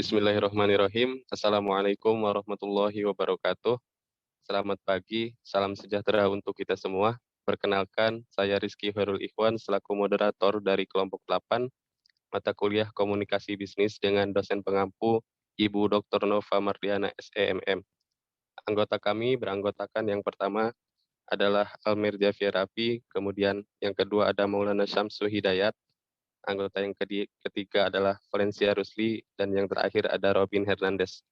Bismillahirrahmanirrahim. Assalamualaikum warahmatullahi wabarakatuh. Selamat pagi, salam sejahtera untuk kita semua. Perkenalkan, saya Rizky Khairul Ikhwan selaku moderator dari kelompok 8 mata kuliah Komunikasi Bisnis dengan dosen pengampu Ibu Dr. Nova Mardiana SEMM. Anggota kami beranggotakan yang pertama adalah Almir Jafiarapi, kemudian yang kedua ada Maulana Syamsu Hidayat, anggota yang ketiga adalah Valencia Rusli, dan yang terakhir ada Robin Hernandez.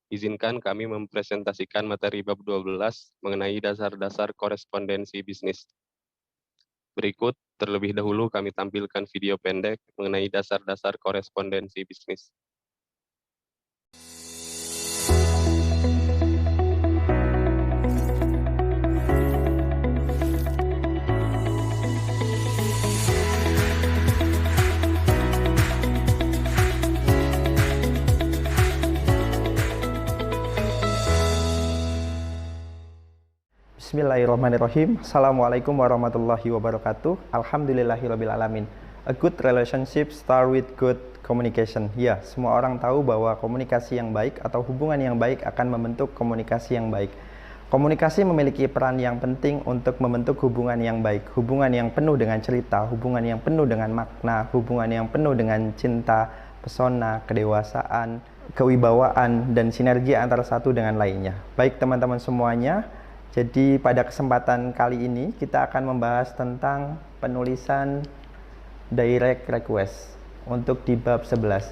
Izinkan kami mempresentasikan materi bab 12 mengenai dasar-dasar korespondensi bisnis. Berikut, terlebih dahulu kami tampilkan video pendek mengenai dasar-dasar korespondensi bisnis. Bismillahirrahmanirrahim. Assalamualaikum warahmatullahi wabarakatuh. Alhamdulillahirabbil alamin. A good relationship start with good communication. Ya, semua orang tahu bahwa komunikasi yang baik atau hubungan yang baik akan membentuk komunikasi yang baik. Komunikasi memiliki peran yang penting untuk membentuk hubungan yang baik, hubungan yang penuh dengan cerita, hubungan yang penuh dengan makna, hubungan yang penuh dengan cinta, pesona, kedewasaan, kewibawaan, dan sinergi antara satu dengan lainnya. Baik teman-teman semuanya, jadi pada kesempatan kali ini kita akan membahas tentang penulisan direct request untuk di bab 11.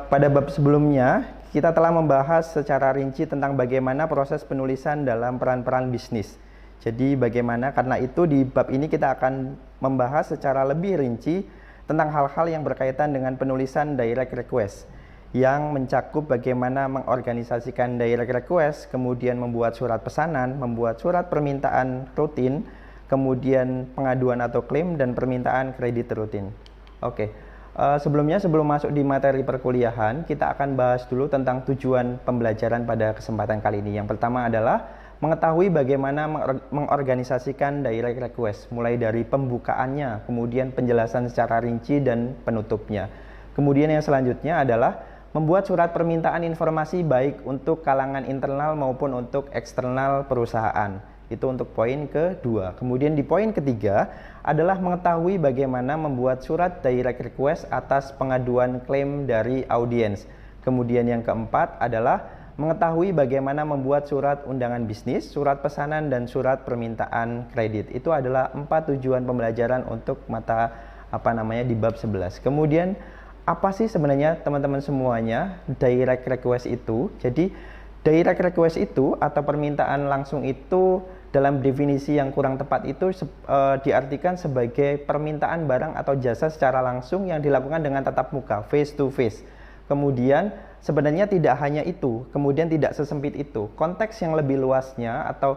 Pada bab sebelumnya kita telah membahas secara rinci tentang bagaimana proses penulisan dalam peran-peran bisnis. Jadi bagaimana, karena itu di bab ini kita akan membahas secara lebih rinci tentang hal-hal yang berkaitan dengan penulisan direct request, yang mencakup bagaimana mengorganisasikan direct request, kemudian membuat surat pesanan, membuat surat permintaan rutin, kemudian pengaduan atau klaim, dan permintaan kredit rutin. Oke, sebelum masuk di materi perkuliahan, kita akan bahas dulu tentang tujuan pembelajaran pada kesempatan kali ini. Yang pertama adalah mengetahui bagaimana mengorganisasikan direct request, mulai dari pembukaannya, kemudian penjelasan secara rinci, dan penutupnya. Kemudian yang selanjutnya adalah membuat surat permintaan informasi baik untuk kalangan internal maupun untuk eksternal perusahaan. Itu untuk poin kedua. Kemudian di poin ketiga adalah mengetahui bagaimana membuat surat direct request atas pengaduan klaim dari audiens. Kemudian yang keempat adalah mengetahui bagaimana membuat surat undangan bisnis, surat pesanan, dan surat permintaan kredit. Itu adalah 4 tujuan pembelajaran untuk mata di bab 11. Kemudian apa sih sebenarnya teman-teman semuanya direct request itu? Jadi direct request itu atau permintaan langsung itu dalam definisi yang kurang tepat itu diartikan sebagai permintaan barang atau jasa secara langsung yang dilakukan dengan tatap muka, face to face. Kemudian sebenarnya tidak hanya itu, kemudian tidak sesempit itu. Konteks yang lebih luasnya atau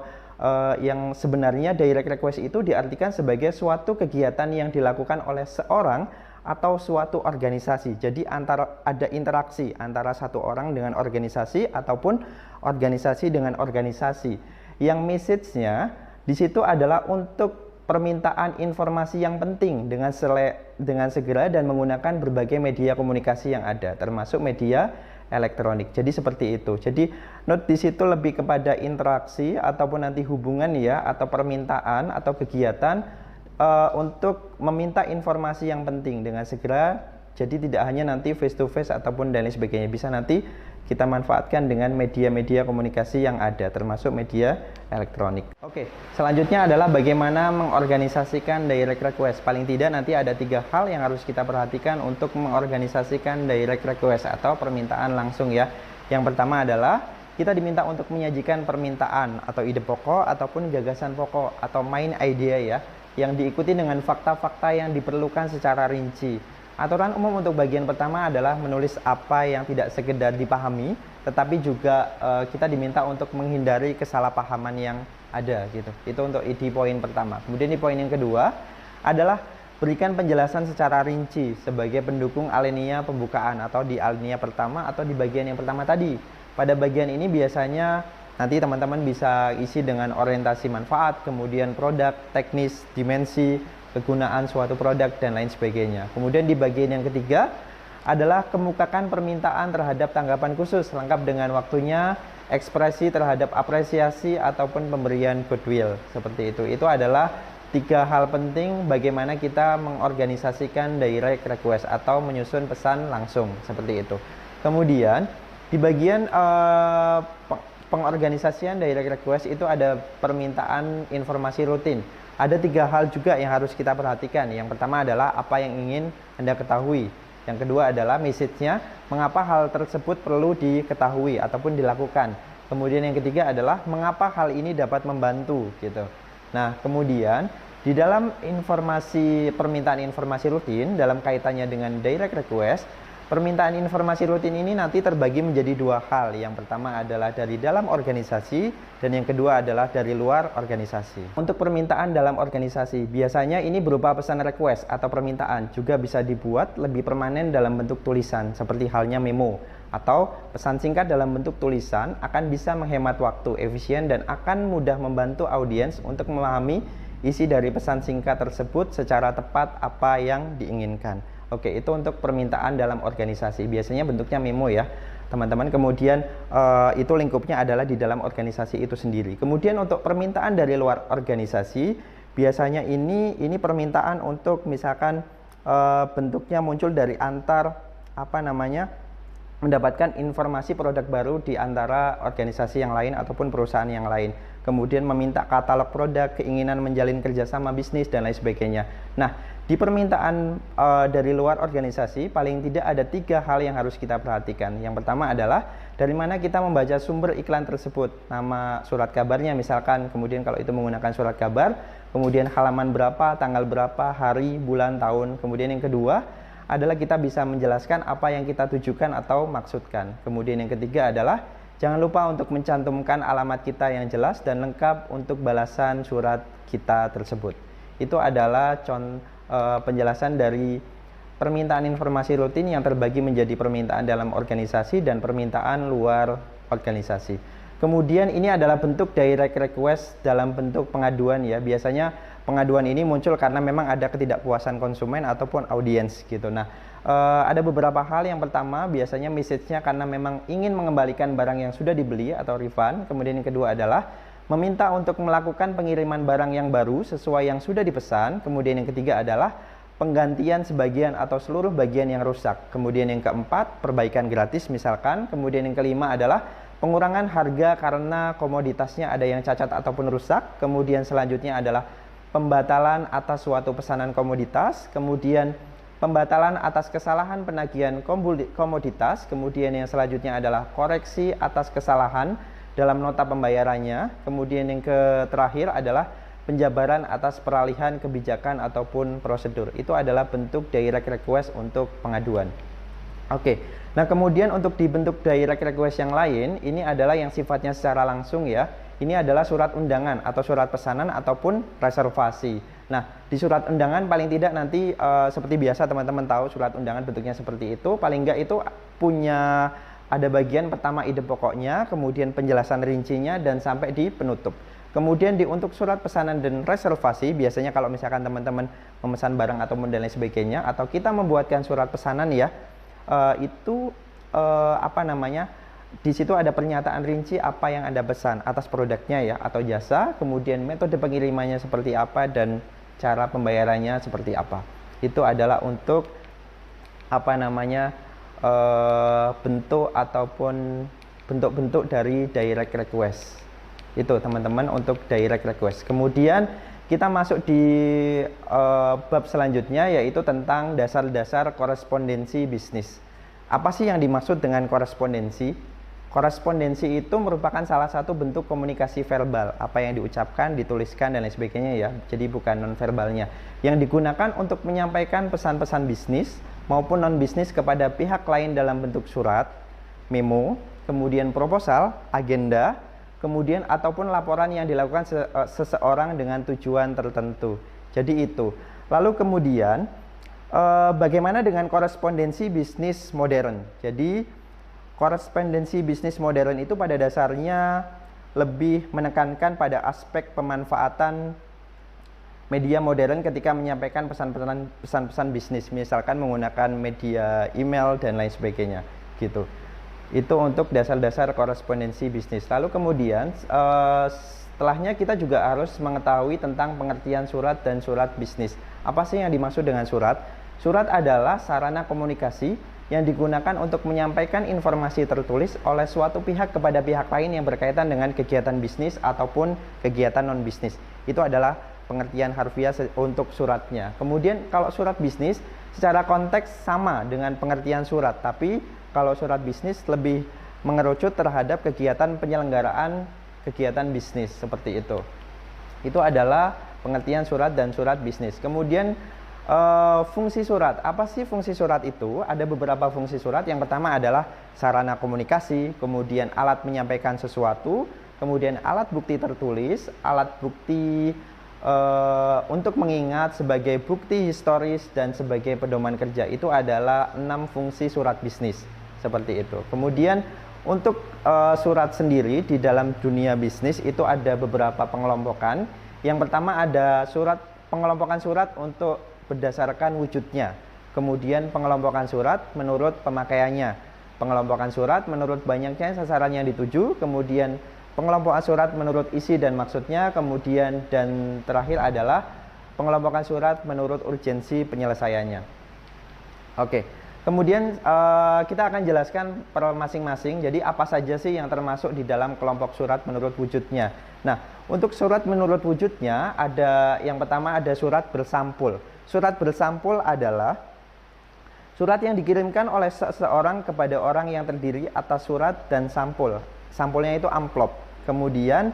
yang sebenarnya direct request itu diartikan sebagai suatu kegiatan yang dilakukan oleh seorang atau suatu organisasi. Jadi ada interaksi antara satu orang dengan organisasi ataupun organisasi dengan organisasi. Yang message-nya di situ adalah untuk permintaan informasi yang penting dengan segera dan menggunakan berbagai media komunikasi yang ada, termasuk media elektronik. Jadi seperti itu. Jadi note di situ lebih kepada interaksi ataupun nanti hubungan ya, atau permintaan atau kegiatan untuk meminta informasi yang penting dengan segera. Jadi tidak hanya nanti face to face ataupun dan lain sebagainya, bisa nanti kita manfaatkan dengan media-media komunikasi yang ada, termasuk media elektronik. Oke, selanjutnya adalah bagaimana mengorganisasikan direct request. Paling tidak nanti ada 3 hal yang harus kita perhatikan untuk mengorganisasikan direct request atau permintaan langsung ya. Yang pertama adalah kita diminta untuk menyajikan permintaan atau ide pokok ataupun gagasan pokok atau main idea ya, yang diikuti dengan fakta-fakta yang diperlukan secara rinci. Aturan umum untuk bagian pertama adalah menulis apa yang tidak sekedar dipahami, tetapi juga kita diminta untuk menghindari kesalahpahaman yang ada gitu. Itu untuk di poin pertama. Kemudian di poin yang kedua adalah berikan penjelasan secara rinci sebagai pendukung alinea pembukaan atau di alinea pertama atau di bagian yang pertama tadi. Pada bagian ini biasanya nanti teman-teman bisa isi dengan orientasi manfaat, kemudian produk, teknis, dimensi, kegunaan suatu produk, dan lain sebagainya. Kemudian di bagian yang ketiga adalah kemukakan permintaan terhadap tanggapan khusus lengkap dengan waktunya, ekspresi terhadap apresiasi ataupun pemberian goodwill. Seperti itu. Itu adalah 3 hal penting bagaimana kita mengorganisasikan direct request atau menyusun pesan langsung, seperti itu. Kemudian di bagian pengorganisasian direct request itu ada permintaan informasi rutin. Ada 3 hal juga yang harus kita perhatikan. Yang pertama adalah apa yang ingin Anda ketahui. Yang kedua adalah message-nya, mengapa hal tersebut perlu diketahui ataupun dilakukan. Kemudian yang ketiga adalah mengapa hal ini dapat membantu gitu. Nah, kemudian di dalam permintaan informasi rutin dalam kaitannya dengan direct request, permintaan informasi rutin ini nanti terbagi menjadi 2 hal. Yang pertama adalah dari dalam organisasi dan yang kedua adalah dari luar organisasi. Untuk permintaan dalam organisasi, biasanya ini berupa pesan request atau permintaan, juga bisa dibuat lebih permanen dalam bentuk tulisan seperti halnya memo atau pesan singkat dalam bentuk tulisan akan bisa menghemat waktu, efisien dan akan mudah membantu audiens untuk memahami isi dari pesan singkat tersebut secara tepat apa yang diinginkan. Oke, itu untuk permintaan dalam organisasi. Biasanya bentuknya memo ya, teman-teman. Kemudian itu lingkupnya adalah di dalam organisasi itu sendiri. Kemudian untuk permintaan dari luar organisasi, biasanya ini permintaan untuk misalkan bentuknya muncul dari mendapatkan informasi produk baru di antara organisasi yang lain ataupun perusahaan yang lain. Kemudian meminta katalog produk, keinginan menjalin kerjasama bisnis dan lain sebagainya. Nah, di permintaan dari luar organisasi paling tidak ada 3 hal yang harus kita perhatikan. Yang pertama adalah dari mana kita membaca sumber iklan tersebut, nama surat kabarnya misalkan, kemudian kalau itu menggunakan surat kabar, kemudian halaman berapa, tanggal berapa, hari, bulan, tahun. Kemudian yang kedua adalah kita bisa menjelaskan apa yang kita tujukan atau maksudkan. Kemudian yang ketiga adalah jangan lupa untuk mencantumkan alamat kita yang jelas dan lengkap untuk balasan surat kita tersebut. Itu adalah penjelasan dari permintaan informasi rutin yang terbagi menjadi permintaan dalam organisasi dan permintaan luar organisasi. Kemudian ini adalah bentuk direct request dalam bentuk pengaduan ya. Biasanya pengaduan ini muncul karena memang ada ketidakpuasan konsumen ataupun audiens gitu. Nah, ada beberapa hal. Yang pertama biasanya message-nya karena memang ingin mengembalikan barang yang sudah dibeli atau refund. Kemudian yang kedua adalah meminta untuk melakukan pengiriman barang yang baru sesuai yang sudah dipesan. Kemudian yang ketiga adalah penggantian sebagian atau seluruh bagian yang rusak. Kemudian yang keempat, perbaikan gratis misalkan. Kemudian yang kelima adalah pengurangan harga karena komoditasnya ada yang cacat ataupun rusak. Kemudian selanjutnya adalah pembatalan atas suatu pesanan komoditas. Kemudian pembatalan atas kesalahan penagihan komoditas. Kemudian yang selanjutnya adalah koreksi atas kesalahan dalam nota pembayarannya. Kemudian yang terakhir adalah penjabaran atas peralihan kebijakan ataupun prosedur. Itu adalah bentuk direct request untuk pengaduan. Oke, nah kemudian untuk di bentuk direct request yang lain, ini adalah yang sifatnya secara langsung ya. Ini adalah surat undangan atau surat pesanan ataupun reservasi. Nah, di surat undangan paling tidak nanti seperti biasa teman-teman tahu surat undangan bentuknya seperti itu. Paling enggak itu punya ada bagian pertama ide pokoknya, kemudian penjelasan rincinya, dan sampai di penutup. Kemudian untuk surat pesanan dan reservasi, biasanya kalau misalkan teman-teman memesan barang atau dan lain sebagainya, atau kita membuatkan surat pesanan ya, di situ ada pernyataan rinci apa yang Anda pesan atas produknya ya, atau jasa, kemudian metode pengirimannya seperti apa, dan cara pembayarannya seperti apa. Itu adalah untuk bentuk ataupun bentuk-bentuk dari direct request. Itu teman-teman untuk direct request. Kemudian kita masuk di bab selanjutnya, yaitu tentang dasar-dasar korespondensi bisnis. Apa sih yang dimaksud dengan korespondensi? Korespondensi itu merupakan salah satu bentuk komunikasi verbal, apa yang diucapkan, dituliskan, dan lain sebagainya ya. Jadi bukan non-verbalnya, yang digunakan untuk menyampaikan pesan-pesan bisnis maupun non-bisnis kepada pihak lain dalam bentuk surat, memo, kemudian proposal, agenda, kemudian ataupun laporan yang dilakukan seseorang dengan tujuan tertentu. Jadi itu. Lalu kemudian bagaimana dengan korespondensi bisnis modern? Jadi korespondensi bisnis modern itu pada dasarnya lebih menekankan pada aspek pemanfaatan media modern ketika menyampaikan pesan-pesan bisnis, misalkan menggunakan media email dan lain sebagainya gitu. Itu untuk dasar-dasar korespondensi bisnis. Lalu kemudian setelahnya kita juga harus mengetahui tentang pengertian surat dan surat bisnis. Apa sih yang dimaksud dengan surat? Surat adalah sarana komunikasi yang digunakan untuk menyampaikan informasi tertulis oleh suatu pihak kepada pihak lain yang berkaitan dengan kegiatan bisnis ataupun kegiatan non-bisnis. Itu adalah pengertian harfiah untuk suratnya. Kemudian kalau surat bisnis secara konteks sama dengan pengertian surat, tapi kalau surat bisnis lebih mengerucut terhadap kegiatan penyelenggaraan kegiatan bisnis seperti itu. Itu adalah pengertian surat dan surat bisnis. Kemudian fungsi surat. Apa sih fungsi surat itu? Ada beberapa fungsi surat. Yang pertama adalah sarana komunikasi, kemudian alat menyampaikan sesuatu, kemudian alat bukti tertulis, alat bukti untuk mengingat sebagai bukti historis dan sebagai pedoman kerja. Itu adalah 6 fungsi surat bisnis seperti itu. Kemudian untuk surat sendiri di dalam dunia bisnis itu ada beberapa pengelompokan. Yang pertama ada pengelompokan surat untuk berdasarkan wujudnya, kemudian pengelompokan surat menurut pemakaiannya, pengelompokan surat menurut banyaknya sasaran yang dituju, kemudian pengelompokan surat menurut isi dan maksudnya, kemudian dan terakhir adalah pengelompokan surat menurut urgensi penyelesaiannya. Oke, kemudian kita akan jelaskan per masing-masing. Jadi apa saja sih yang termasuk di dalam kelompok surat menurut wujudnya. Nah, untuk surat menurut wujudnya ada yang pertama ada surat bersampul. Surat bersampul adalah surat yang dikirimkan oleh seseorang kepada orang yang terdiri atas surat dan sampul. Sampulnya itu amplop. Kemudian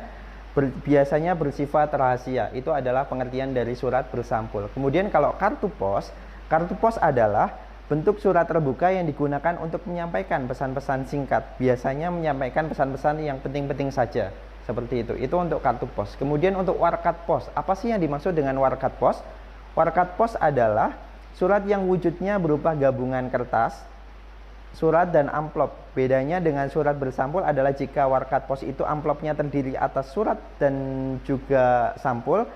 biasanya bersifat rahasia. Itu adalah pengertian dari surat bersampul. Kemudian kalau kartu pos adalah bentuk surat terbuka yang digunakan untuk menyampaikan pesan-pesan singkat. Biasanya menyampaikan pesan-pesan yang penting-penting saja. Seperti itu. Itu untuk kartu pos. Kemudian untuk warkat pos. Apa sih yang dimaksud dengan warkat pos? Warkat pos adalah surat yang wujudnya berupa gabungan kertas, surat dan amplop. Bedanya dengan surat bersampul adalah jika warkat pos itu amplopnya terdiri atas surat dan juga sampul.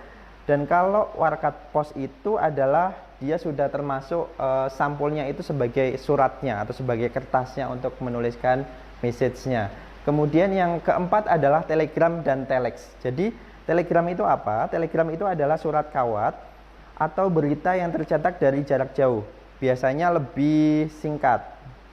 Dan kalau warkat pos itu adalah dia sudah termasuk sampulnya itu sebagai suratnya atau sebagai kertasnya untuk menuliskan message-nya. Kemudian yang keempat adalah telegram dan telex. Jadi telegram itu apa? Telegram itu adalah surat kawat atau berita yang tercetak dari jarak jauh, biasanya lebih singkat.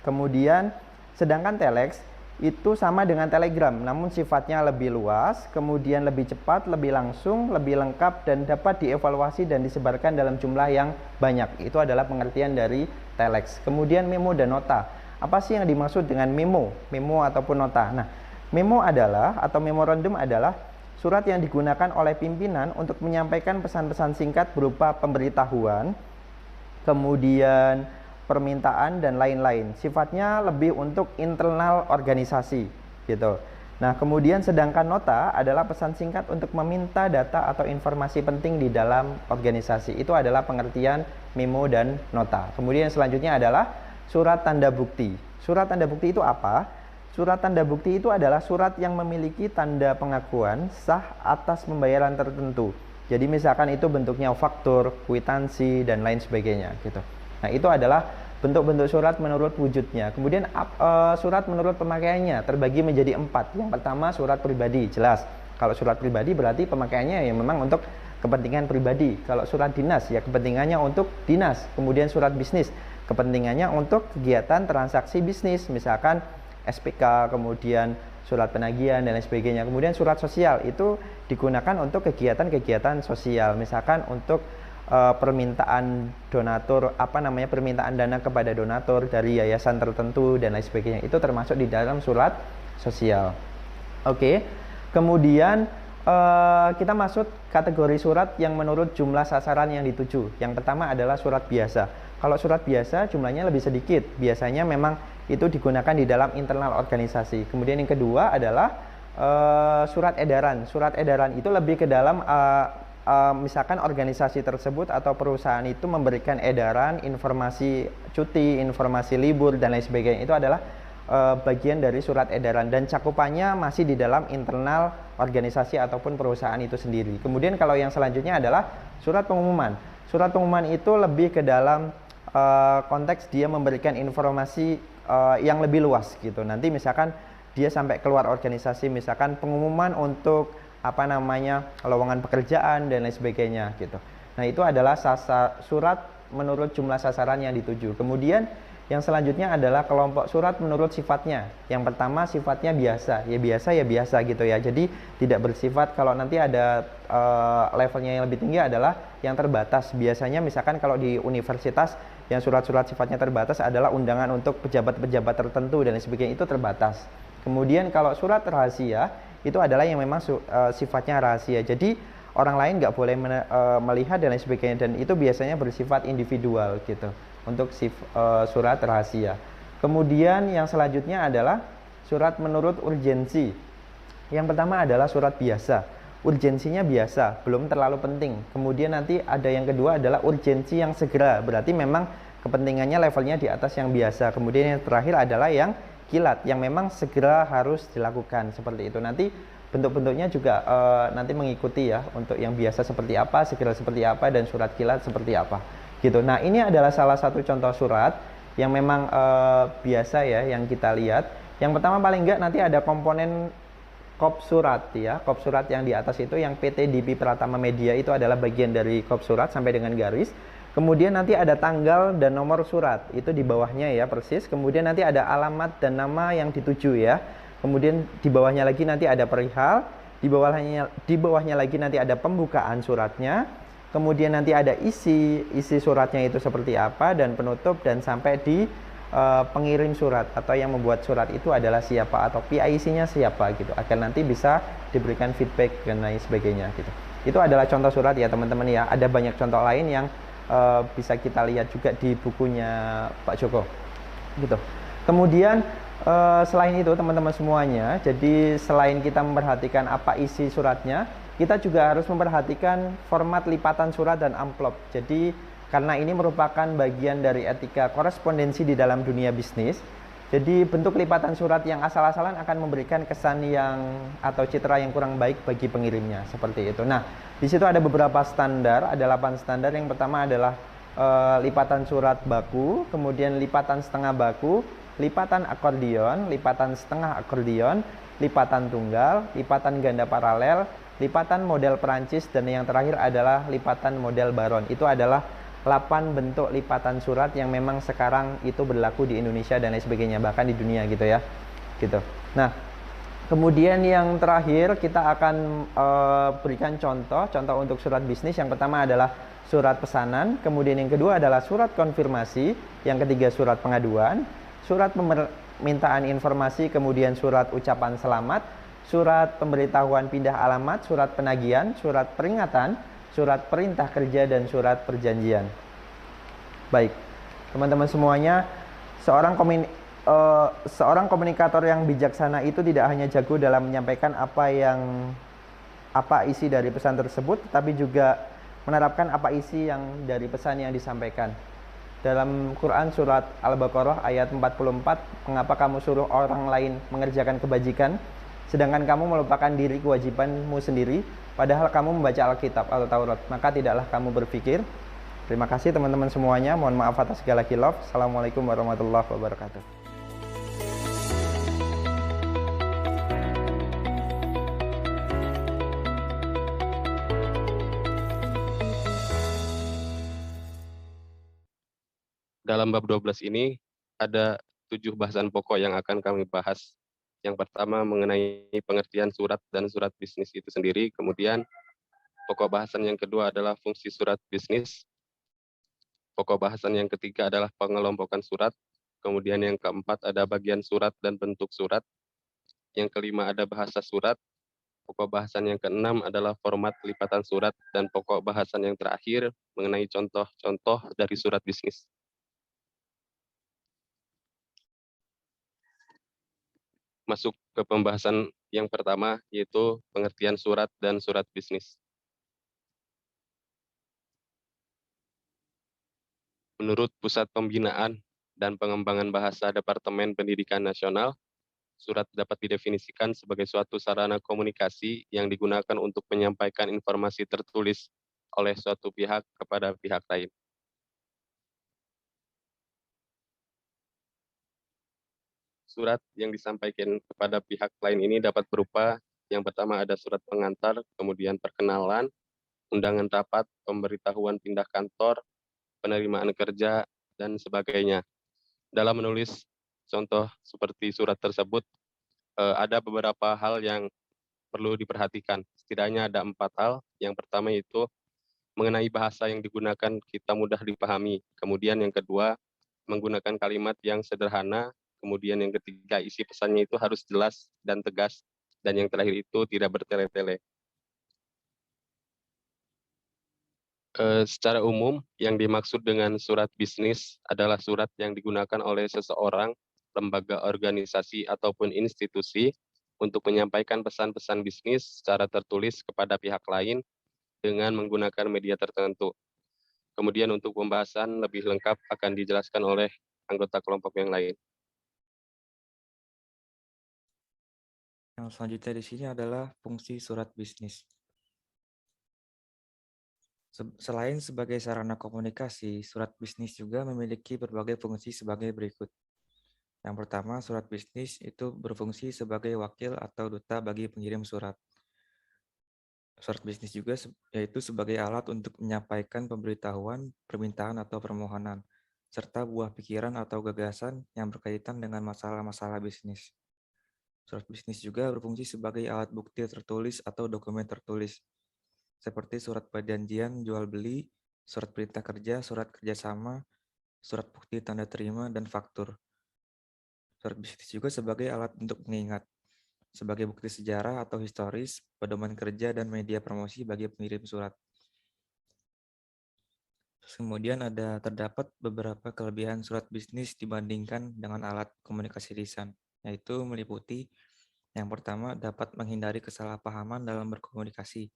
Kemudian sedangkan telex itu sama dengan telegram, namun sifatnya lebih luas, kemudian lebih cepat, lebih langsung, lebih lengkap, dan dapat dievaluasi dan disebarkan dalam jumlah yang banyak. Itu adalah pengertian dari telex. Kemudian memo dan nota. Apa sih yang dimaksud dengan memo? Memo ataupun nota. Nah, memo adalah atau memorandum adalah surat yang digunakan oleh pimpinan untuk menyampaikan pesan-pesan singkat berupa pemberitahuan, kemudian permintaan dan lain-lain. Sifatnya lebih untuk internal organisasi gitu. Nah, kemudian sedangkan nota adalah pesan singkat untuk meminta data atau informasi penting di dalam organisasi. Itu adalah pengertian memo dan nota. Kemudian selanjutnya adalah surat tanda bukti. Surat tanda bukti itu apa? Surat tanda bukti itu adalah surat yang memiliki tanda pengakuan sah atas pembayaran tertentu. Jadi misalkan itu bentuknya faktur, kwitansi, dan lain sebagainya gitu. Nah, itu adalah bentuk-bentuk surat menurut wujudnya. Kemudian surat menurut pemakaiannya terbagi menjadi 4. Yang pertama surat pribadi, jelas. Kalau surat pribadi berarti pemakaiannya ya memang untuk kepentingan pribadi. Kalau surat dinas ya kepentingannya untuk dinas. Kemudian surat bisnis, kepentingannya untuk kegiatan transaksi bisnis, misalkan SPK, kemudian surat penagihan dan lain sebagainya. Kemudian surat sosial itu digunakan untuk kegiatan-kegiatan sosial, misalkan untuk permintaan donatur, permintaan dana kepada donatur dari yayasan tertentu dan lain sebagainya. Itu termasuk di dalam surat sosial. Oke. Kemudian kita masuk kategori surat yang menurut jumlah sasaran yang dituju. Yang pertama adalah surat biasa. Kalau surat biasa jumlahnya lebih sedikit. Biasanya memang itu digunakan di dalam internal organisasi. Kemudian yang kedua adalah surat edaran. Surat edaran itu lebih ke dalam misalkan organisasi tersebut atau perusahaan itu memberikan edaran, informasi cuti, informasi libur dan lain sebagainya. Itu adalah bagian dari surat edaran dan cakupannya masih di dalam internal organisasi ataupun perusahaan itu sendiri. Kemudian kalau yang selanjutnya adalah surat pengumuman. Surat pengumuman itu lebih ke dalam konteks dia memberikan informasi yang lebih luas gitu. Nanti misalkan dia sampai keluar organisasi, misalkan pengumuman untuk apa namanya lowongan pekerjaan dan lain sebagainya gitu. Nah itu adalah surat menurut jumlah sasaran yang dituju. Kemudian yang selanjutnya adalah kelompok surat menurut sifatnya. Yang pertama sifatnya biasa, ya biasa gitu ya. Jadi tidak bersifat, kalau nanti ada levelnya yang lebih tinggi adalah yang terbatas. Biasanya misalkan kalau di universitas yang surat-surat sifatnya terbatas adalah undangan untuk pejabat-pejabat tertentu dan lain sebagainya, itu terbatas. Kemudian kalau surat rahasia itu adalah yang memang sifatnya rahasia. Jadi orang lain nggak boleh melihat dan lain sebagainya, dan itu biasanya bersifat individual gitu untuk surat rahasia. Kemudian yang selanjutnya adalah surat menurut urgensi. Yang pertama adalah surat biasa. Urgensinya biasa, belum terlalu penting. Kemudian nanti ada yang kedua adalah urgensi yang segera. Berarti memang kepentingannya levelnya di atas yang biasa. Kemudian yang terakhir adalah yang kilat, yang memang segera harus dilakukan. Seperti itu. Nanti bentuk-bentuknya juga nanti mengikuti ya, untuk yang biasa seperti apa, segera seperti apa, dan surat kilat seperti apa gitu. Nah ini adalah salah satu contoh surat yang memang biasa ya yang kita lihat. Yang pertama paling enggak nanti ada komponen kop surat ya. Kop surat yang di atas itu yang PT DP Pratama Media itu adalah bagian dari kop surat sampai dengan garis. Kemudian nanti ada tanggal dan nomor surat itu di bawahnya ya persis. Kemudian nanti ada alamat dan nama yang dituju ya. Kemudian di bawahnya lagi nanti ada perihal. Di bawahnya lagi nanti ada pembukaan suratnya. Kemudian nanti ada isi suratnya itu seperti apa, dan penutup, dan sampai di pengirim surat atau yang membuat surat itu adalah siapa atau PIC-nya siapa gitu, agar nanti bisa diberikan feedback dan lain sebagainya gitu. Itu adalah contoh surat ya teman-teman ya. Ada banyak contoh lain yang bisa kita lihat juga di bukunya Pak Joko gitu. Kemudian selain itu teman-teman semuanya, jadi selain kita memperhatikan apa isi suratnya, kita juga harus memperhatikan format lipatan surat dan amplop. Jadi karena ini merupakan bagian dari etika korespondensi di dalam dunia bisnis, jadi bentuk lipatan surat yang asal-asalan akan memberikan kesan yang atau citra yang kurang baik bagi pengirimnya, seperti itu. Nah, di situ ada beberapa standar, ada 8 standar. Yang pertama adalah lipatan surat baku, kemudian lipatan setengah baku, lipatan akordion, lipatan setengah akordion, lipatan tunggal, lipatan ganda paralel, lipatan model Perancis, dan yang terakhir adalah lipatan model Baron. Itu adalah 8 bentuk lipatan surat yang memang sekarang itu berlaku di Indonesia dan lain sebagainya, bahkan di dunia gitu ya. Gitu. Nah, kemudian yang terakhir kita akan berikan contoh untuk surat bisnis. Yang pertama adalah surat pesanan, kemudian yang kedua adalah surat konfirmasi, yang ketiga surat pengaduan, surat permintaan informasi, kemudian surat ucapan selamat, surat pemberitahuan pindah alamat, surat penagihan, surat peringatan, surat perintah kerja, dan surat perjanjian. Baik, teman-teman semuanya, seorang komunikator yang bijaksana itu tidak hanya jago dalam menyampaikan apa isi dari pesan tersebut, tetapi juga menerapkan apa isi yang dari pesan yang disampaikan. Dalam Quran surat Al-Baqarah ayat 44, mengapa kamu suruh orang lain mengerjakan kebajikan, sedangkan kamu melupakan diri kewajibanmu sendiri, padahal kamu membaca Alkitab atau Taurat, maka tidaklah kamu berpikir. Terima kasih teman-teman semuanya. Mohon maaf atas segala khilaf. Assalamualaikum warahmatullahi wabarakatuh. Dalam bab 12 ini ada 7 bahasan pokok yang akan kami bahas. Yang pertama mengenai pengertian surat dan surat bisnis itu sendiri. Kemudian pokok bahasan yang kedua adalah fungsi surat bisnis. Pokok bahasan yang ketiga adalah pengelompokan surat. Kemudian yang keempat ada bagian surat dan bentuk surat. Yang kelima ada bahasa surat. Pokok bahasan yang keenam adalah format lipatan surat. Dan pokok bahasan yang terakhir mengenai contoh-contoh dari surat bisnis. Masuk ke pembahasan yang pertama, yaitu pengertian surat dan surat bisnis. Menurut Pusat Pembinaan dan Pengembangan Bahasa Departemen Pendidikan Nasional, surat dapat didefinisikan sebagai suatu sarana komunikasi yang digunakan untuk menyampaikan informasi tertulis oleh suatu pihak kepada pihak lain. Surat yang disampaikan kepada pihak lain ini dapat berupa yang pertama ada surat pengantar, kemudian perkenalan, undangan rapat, pemberitahuan pindah kantor, penerimaan kerja, dan sebagainya. Dalam menulis contoh seperti surat tersebut, ada beberapa hal yang perlu diperhatikan. Setidaknya ada 4 hal. Yang pertama itu mengenai bahasa yang digunakan kita mudah dipahami. Kemudian yang kedua, menggunakan kalimat yang sederhana. Kemudian yang ketiga, isi pesannya itu harus jelas dan tegas. Dan yang terakhir itu tidak bertele-tele. Secara umum, yang dimaksud dengan surat bisnis adalah surat yang digunakan oleh seseorang, lembaga organisasi, ataupun institusi untuk menyampaikan pesan-pesan bisnis secara tertulis kepada pihak lain dengan menggunakan media tertentu. Kemudian untuk pembahasan lebih lengkap akan dijelaskan oleh anggota kelompok yang lain. Yang selanjutnya di sini adalah fungsi surat bisnis. Selain sebagai sarana komunikasi, surat bisnis juga memiliki berbagai fungsi sebagai berikut. Yang pertama, surat bisnis itu berfungsi sebagai wakil atau duta bagi pengirim surat. Surat bisnis juga yaitu sebagai alat untuk menyampaikan pemberitahuan, permintaan atau permohonan, serta buah pikiran atau gagasan yang berkaitan dengan masalah-masalah bisnis. Surat bisnis juga berfungsi sebagai alat bukti tertulis atau dokumen tertulis, seperti surat perjanjian jual beli, surat perintah kerja, surat kerjasama, surat bukti tanda terima, dan faktur. Surat bisnis juga sebagai alat untuk mengingat, sebagai bukti sejarah atau historis, pedoman kerja, dan media promosi bagi pengirim surat. Kemudian terdapat beberapa kelebihan surat bisnis dibandingkan dengan alat komunikasi lisan, yaitu meliputi yang pertama dapat menghindari kesalahpahaman dalam berkomunikasi,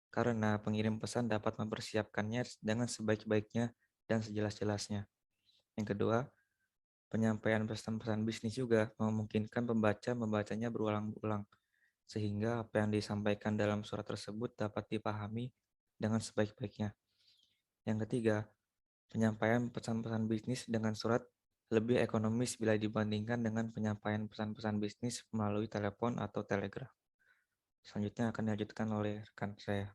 karena pengirim pesan dapat mempersiapkannya dengan sebaik-baiknya dan sejelas-jelasnya. Yang kedua, penyampaian pesan-pesan bisnis juga memungkinkan pembaca membacanya berulang-ulang, sehingga apa yang disampaikan dalam surat tersebut dapat dipahami dengan sebaik-baiknya. Yang ketiga, penyampaian pesan-pesan bisnis dengan surat lebih ekonomis bila dibandingkan dengan penyampaian pesan-pesan bisnis melalui telepon atau telegraf. Selanjutnya akan dilanjutkan oleh rekan saya.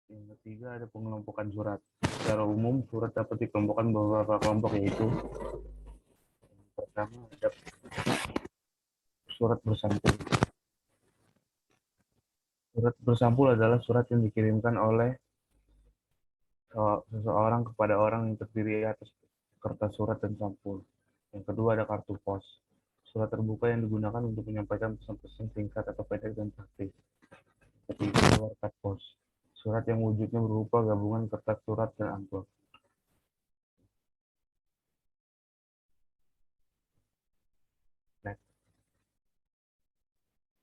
Yang ketiga ada pengelompokan surat. Secara umum surat dapat dikelompokkan beberapa kelompok, yaitu yang pertama ada surat bersampul. Surat bersampul adalah surat yang dikirimkan oleh seseorang kepada orang yang terdiri atas kertas surat dan sampul. Yang kedua ada kartu pos. Surat terbuka yang digunakan untuk menyampaikan pesan-pesan singkat atau pendek dan praktis. Ketiga ada warkat pos. Surat yang wujudnya berupa gabungan kertas surat dan amplop.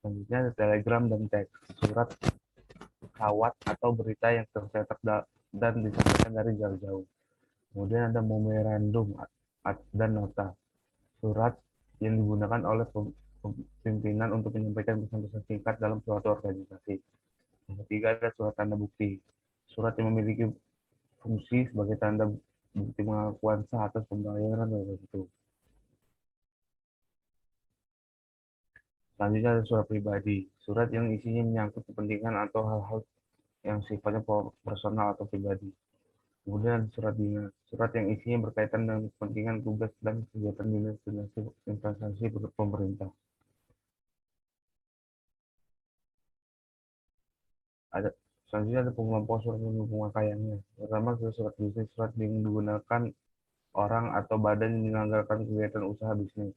Selanjutnya ada telegram dan teks. Surat kawat atau berita yang tercetak dan disampaikan dari jauh-jauh. Kemudian ada memorandum dan nota. Surat yang digunakan oleh pimpinan untuk menyampaikan pesan-pesan singkat dalam suatu organisasi. Yang ketiga ada surat tanda bukti. Surat yang memiliki fungsi sebagai tanda bukti pengakuan sah atas pembayaran tertentu. Selanjutnya ada surat pribadi. Surat yang isinya menyangkut kepentingan atau hal-hal yang sifatnya personal atau pribadi. Kemudian surat dinas. Surat yang isinya berkaitan dengan kepentingan, tugas, dan kegiatan dinas dan instansi pemerintah. Selanjutnya ada pengelompokan surat dan pemakaiannya. Pertama, surat bisnis, surat yang digunakan orang atau badan yang menyelenggarakan kegiatan usaha bisnis.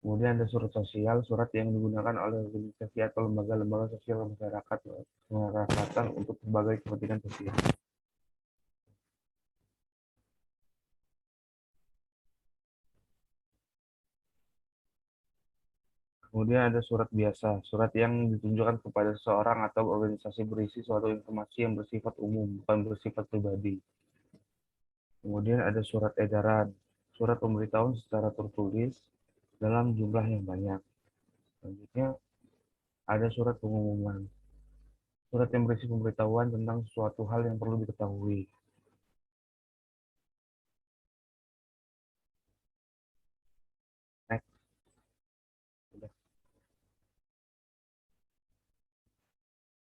Kemudian ada surat sosial, surat yang digunakan oleh organisasi atau lembaga-lembaga sosial masyarakatan untuk berbagai kepentingan sosial. Kemudian ada surat biasa, surat yang ditujukan kepada seseorang atau organisasi berisi suatu informasi yang bersifat umum, bukan bersifat pribadi. Kemudian ada surat edaran, surat pemberitahuan secara tertulis dalam jumlah yang banyak. Selanjutnya ada surat pengumuman, surat yang berisi pemberitahuan tentang suatu hal yang perlu diketahui. Next. Udah.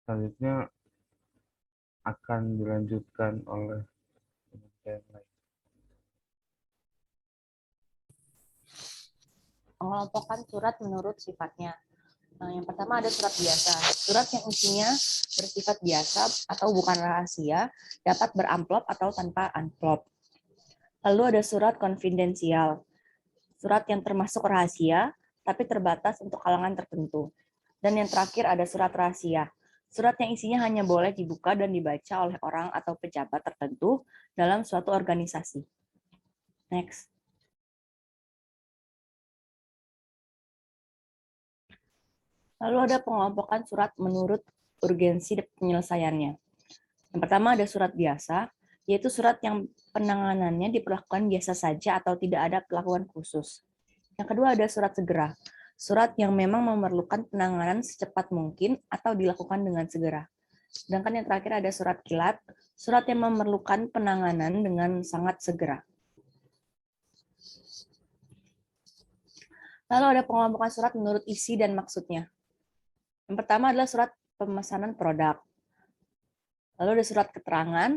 Selanjutnya akan dilanjutkan oleh yang lain. Mengelompokkan surat menurut sifatnya. Yang pertama ada surat biasa. Surat yang isinya bersifat biasa atau bukan rahasia, dapat beramplop atau tanpa amplop. Lalu ada surat konfidensial. Surat yang termasuk rahasia, tapi terbatas untuk kalangan tertentu. Dan yang terakhir ada surat rahasia. Surat yang isinya hanya boleh dibuka dan dibaca oleh orang atau pejabat tertentu dalam suatu organisasi. Next. Lalu ada pengelompokan surat menurut urgensi penyelesaiannya. Yang pertama ada surat biasa, yaitu surat yang penanganannya diperlakukan biasa saja atau tidak ada perlakuan khusus. Yang kedua ada surat segera, surat yang memang memerlukan penanganan secepat mungkin atau dilakukan dengan segera. Sedangkan yang terakhir ada surat kilat, surat yang memerlukan penanganan dengan sangat segera. Lalu ada pengelompokan surat menurut isi dan maksudnya. Yang pertama adalah surat pemesanan produk. Lalu ada surat keterangan,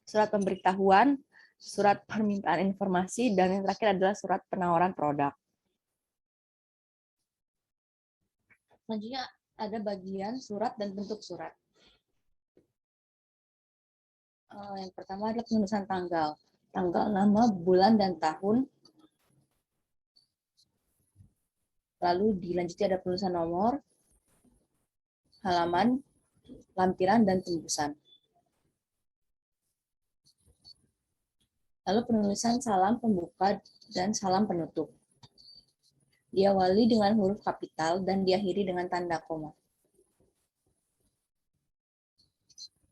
surat pemberitahuan, surat permintaan informasi, dan yang terakhir adalah surat penawaran produk. Selanjutnya ada bagian surat dan bentuk surat. Yang pertama adalah penulisan tanggal. Tanggal, nama, bulan, dan tahun. Lalu dilanjuti ada penulisan nomor, halaman, lampiran, dan tembusan. Lalu penulisan salam pembuka dan salam penutup. Diawali dengan huruf kapital dan diakhiri dengan tanda koma.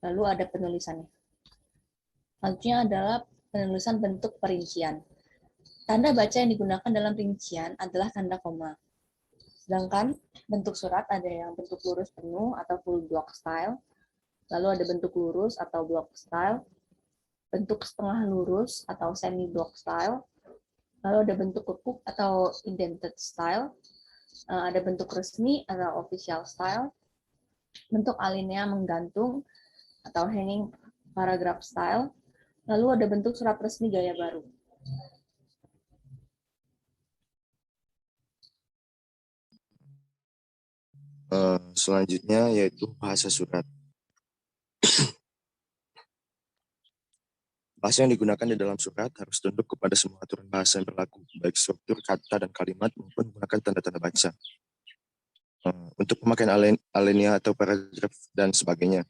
Lalu ada penulisannya. Selanjutnya adalah penulisan bentuk perincian. Tanda baca yang digunakan dalam rincian adalah tanda koma. Sedangkan bentuk surat ada yang bentuk lurus penuh atau full block style. Lalu ada bentuk lurus atau block style. Bentuk setengah lurus atau semi block style, lalu ada bentuk lekuk atau indented style, ada bentuk resmi atau official style, bentuk alinea menggantung atau hanging paragraph style, lalu ada bentuk surat resmi gaya baru. Selanjutnya yaitu bahasa surat. Bahasa yang digunakan di dalam surat harus tunduk kepada semua aturan bahasa yang berlaku, baik struktur kata dan kalimat maupun menggunakan tanda-tanda baca. Untuk pemakaian alinea atau paragraf dan sebagainya.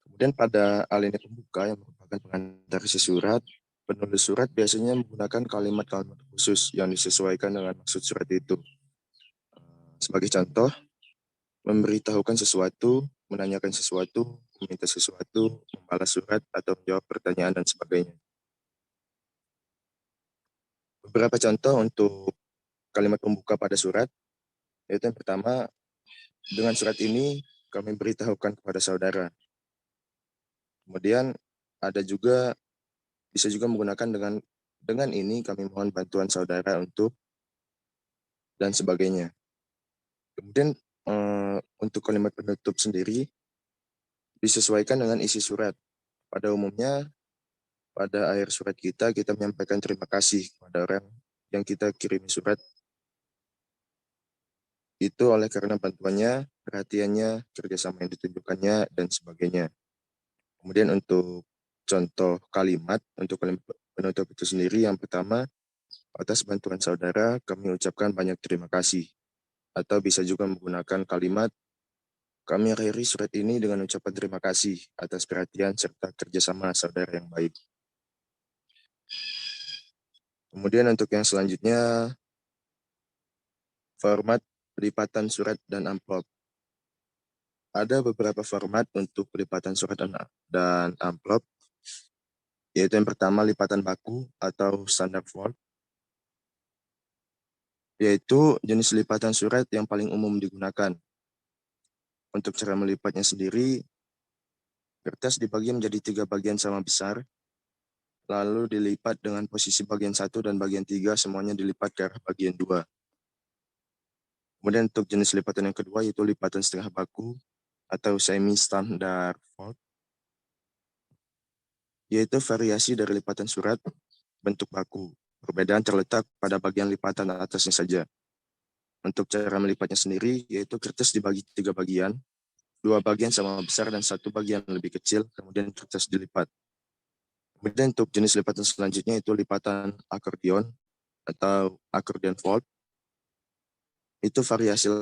Kemudian pada alinea pembuka yang merupakan pengantar isi surat, penulis surat biasanya menggunakan kalimat-kalimat khusus yang disesuaikan dengan maksud surat itu. Sebagai contoh, memberitahukan sesuatu, menanyakan sesuatu, meminta sesuatu, membalas surat, atau menjawab pertanyaan, dan sebagainya. Beberapa contoh untuk kalimat pembuka pada surat, yaitu yang pertama, dengan surat ini kami beritahukan kepada saudara. Kemudian ada juga, bisa juga menggunakan dengan ini kami mohon bantuan saudara untuk, dan sebagainya. Kemudian untuk kalimat penutup sendiri, disesuaikan dengan isi surat. Pada umumnya, pada akhir surat kita menyampaikan terima kasih kepada orang yang kita kirimi surat. Itu oleh karena bantuannya, perhatiannya, kerjasama yang ditunjukkannya, dan sebagainya. Kemudian untuk contoh kalimat, untuk kalimat penutup itu sendiri, yang pertama, atas bantuan saudara, kami ucapkan banyak terima kasih. Atau bisa juga menggunakan kalimat, kami akhiri surat ini dengan ucapan terima kasih atas perhatian serta kerjasama saudara yang baik. Kemudian untuk yang selanjutnya, format Pelipatan surat dan amplop. Ada beberapa format untuk pelipatan surat dan amplop, yaitu yang pertama lipatan baku atau standard fold, yaitu jenis lipatan surat yang paling umum digunakan. Untuk cara melipatnya sendiri, kertas dibagi menjadi 3 bagian sama besar, lalu dilipat dengan posisi bagian 1 dan bagian 3 semuanya dilipat ke arah bagian 2. Kemudian untuk jenis lipatan yang kedua yaitu lipatan setengah baku atau semi-standard fold, yaitu variasi dari lipatan surat bentuk baku. Perbedaan terletak pada bagian lipatan atasnya saja. Untuk cara melipatnya sendiri, yaitu kertas dibagi 3 bagian, 2 bagian sama besar dan 1 bagian lebih kecil, kemudian kertas dilipat. Kemudian untuk jenis lipatan selanjutnya itu lipatan akordeon atau accordion fold. Itu variasi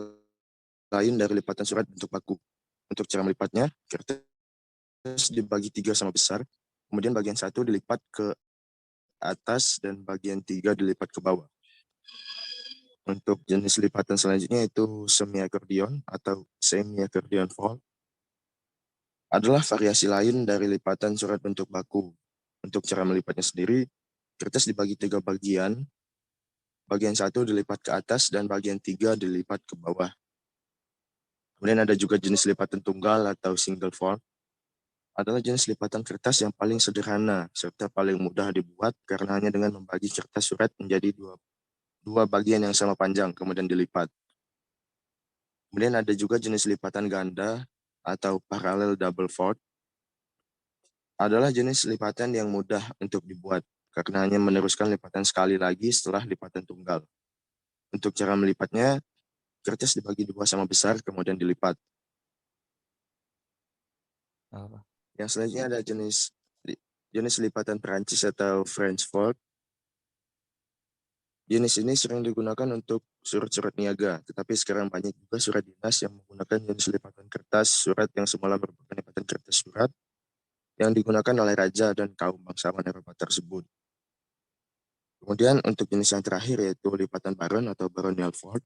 lain dari lipatan surat bentuk baku. Untuk cara melipatnya, kertas dibagi 3 sama besar, kemudian bagian 1 dilipat ke atas dan bagian 3 dilipat ke bawah. Untuk jenis lipatan selanjutnya itu semi accordion atau semi accordion fold, adalah variasi lain dari lipatan surat bentuk baku. Untuk cara melipatnya sendiri, kertas dibagi 3 bagian, bagian 1 dilipat ke atas dan bagian 3 dilipat ke bawah. Kemudian ada juga jenis lipatan tunggal atau single fold, adalah jenis lipatan kertas yang paling sederhana serta paling mudah dibuat karena hanya dengan membagi kertas surat menjadi dua bagian yang sama panjang kemudian dilipat. Kemudian ada juga jenis lipatan ganda atau parallel double fold, adalah jenis lipatan yang mudah untuk dibuat karena hanya meneruskan lipatan sekali lagi setelah lipatan tunggal. Untuk cara melipatnya, kertas dibagi 2 sama besar kemudian dilipat. Apa? Yang selanjutnya ada jenis lipatan Perancis atau French fold. Jenis ini sering digunakan untuk surat-surat niaga, tetapi sekarang banyak juga surat dinas yang menggunakan jenis lipatan kertas surat yang semula merupakan lipatan kertas surat yang digunakan oleh raja dan kaum bangsawan Eropa tersebut. Kemudian untuk jenis yang terakhir yaitu lipatan baron atau baronial fold,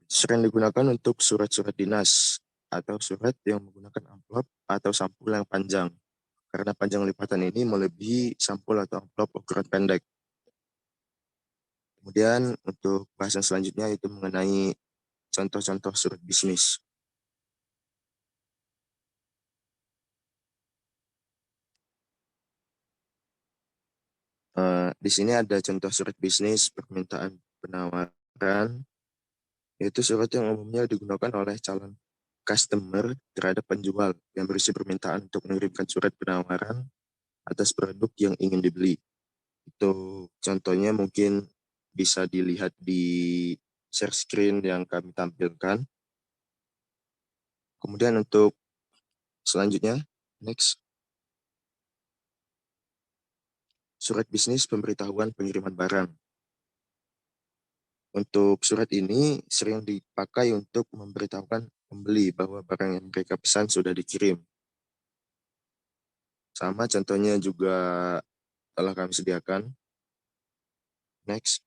sering digunakan untuk surat-surat dinas atau surat yang menggunakan amplop atau sampul yang panjang, karena panjang lipatan ini melebihi sampul atau amplop ukuran pendek. Kemudian untuk bahasan selanjutnya itu mengenai contoh-contoh surat bisnis. Di sini ada contoh surat bisnis permintaan penawaran, yaitu surat yang umumnya digunakan oleh calon customer terhadap penjual yang berisi permintaan untuk mengirimkan surat penawaran atas produk yang ingin dibeli. Itu contohnya mungkin bisa dilihat di share screen yang kami tampilkan. Kemudian untuk selanjutnya, next. Surat bisnis pemberitahuan pengiriman barang. Untuk surat ini sering dipakai untuk memberitahukan pembeli bahwa barang yang mereka pesan sudah dikirim. Sama contohnya juga telah kami sediakan. Next.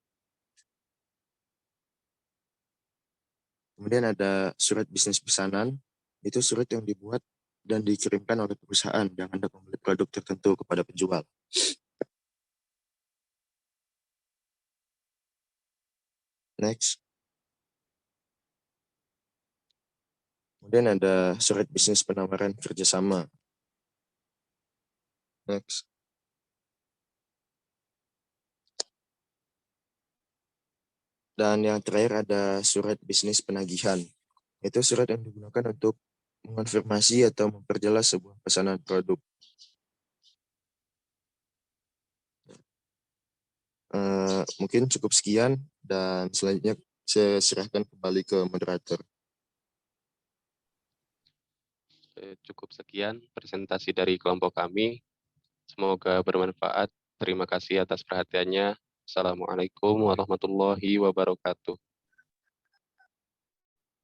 Kemudian ada surat bisnis pesanan. Itu surat yang dibuat dan dikirimkan oleh perusahaan yang hendak membeli produk tertentu kepada penjual. Next. Kemudian ada surat bisnis penawaran kerjasama. Next. Dan yang terakhir ada surat bisnis penagihan. Itu surat yang digunakan untuk mengonfirmasi atau memperjelas sebuah pesanan produk. Mungkin cukup sekian dan selanjutnya saya serahkan kembali ke moderator. Cukup sekian presentasi dari kelompok kami. Semoga bermanfaat. Terima kasih atas perhatiannya. Assalamualaikum warahmatullahi wabarakatuh.